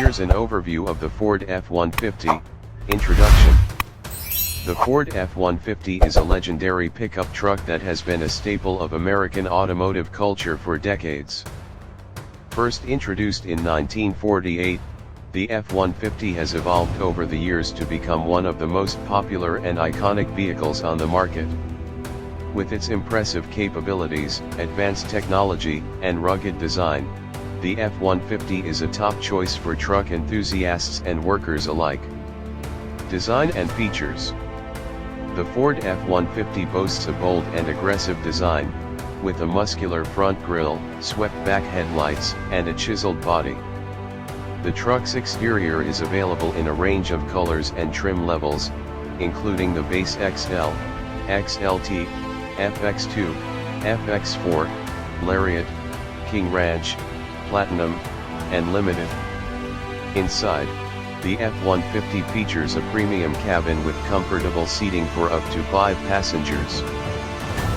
Here's an overview of the Ford F-150. Introduction. The Ford F-150 is a legendary pickup truck that has been a staple of American automotive culture for decades. First introduced in 1948, the F-150 has evolved over the years to become one of the most popular and iconic vehicles on the market. With its impressive capabilities, advanced technology, and rugged design, the F-150 is a top choice for truck enthusiasts and workers alike. Design and features. The Ford F-150 boasts a bold and aggressive design, with a muscular front grille, swept-back headlights, and a chiseled body. The truck's exterior is available in a range of colors and trim levels, including the base XL, XLT, FX2, FX4, Lariat, King Ranch, Platinum, and Limited. Inside, the F-150 features a premium cabin with comfortable seating for up to 5 passengers.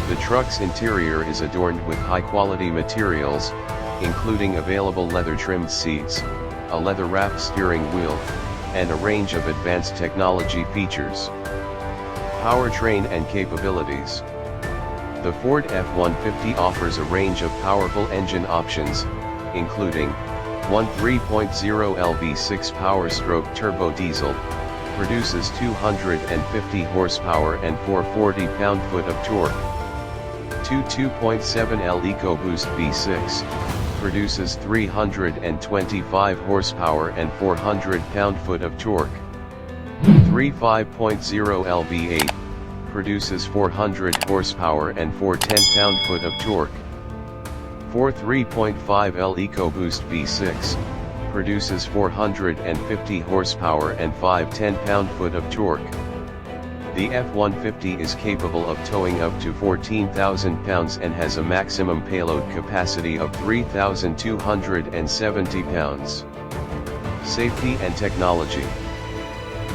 The truck's interior is adorned with high-quality materials, including available leather-trimmed seats, a leather-wrapped steering wheel, and a range of advanced technology features. Powertrain and capabilities. The Ford F-150 offers a range of powerful engine options, including 3.0 L V6 Power-Stroke Turbo Diesel, produces 250 horsepower and 440 pound-foot of torque. 2.7 L EcoBoost V6, produces 325 horsepower and 400 pound-foot of torque. 5.0 L V8, produces 400 horsepower and 410 pound-foot of torque. 3.5 L EcoBoost V6, produces 450 horsepower and 510 pound-foot of torque. The F-150 is capable of towing up to 14,000 pounds and has a maximum payload capacity of 3,270 pounds. Safety and technology.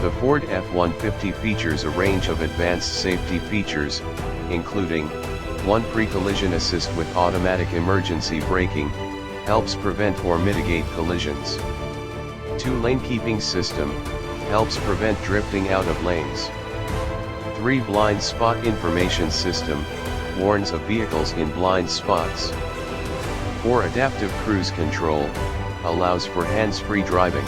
The Ford F-150 features a range of advanced safety features, including 1 Pre-collision assist with automatic emergency braking, helps prevent or mitigate collisions. 2 Lane keeping system, helps prevent drifting out of lanes. 3 Blind spot information system, warns of vehicles in blind spots. 4 Adaptive cruise control, allows for hands-free driving.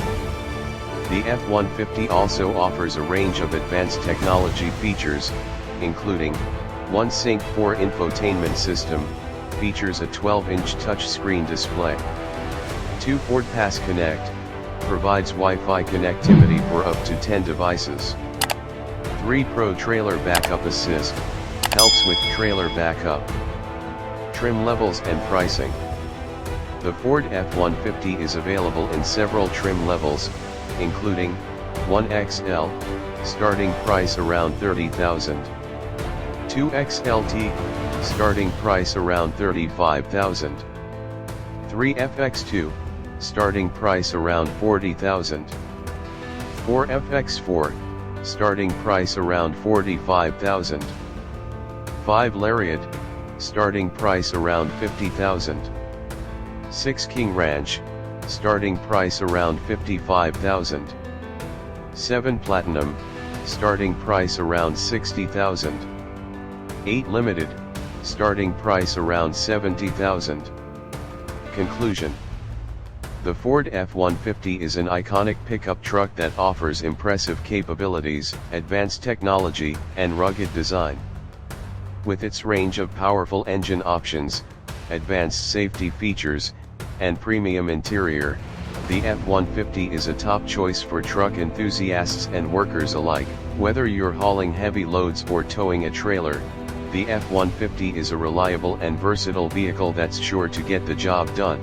The F-150 also offers a range of advanced technology features, including 1 Sync 4 infotainment system, features a 12-inch touchscreen display. 2 Ford Pass Connect, provides Wi-Fi connectivity for up to 10 devices. 3 Pro Trailer Backup Assist, helps with trailer backup. Trim levels and pricing. The Ford F-150 is available in several trim levels, including 1XL, starting price around $30,000. 2XLT, starting price around $35,000. 3FX2, starting price around $40,000. 4FX4, starting price around $45,000. 5 Lariat, starting price around $50,000. 6 King Ranch, starting price around $55,000. 7 Platinum, starting price around $60,000. 8 Limited, starting price around $70,000. Conclusion. The Ford F-150 is an iconic pickup truck that offers impressive capabilities, advanced technology, and rugged design. With its range of powerful engine options, advanced safety features, and premium interior, the F-150 is a top choice for truck enthusiasts and workers alike. Whether you're hauling heavy loads or towing a trailer, the F-150 is a reliable and versatile vehicle that's sure to get the job done.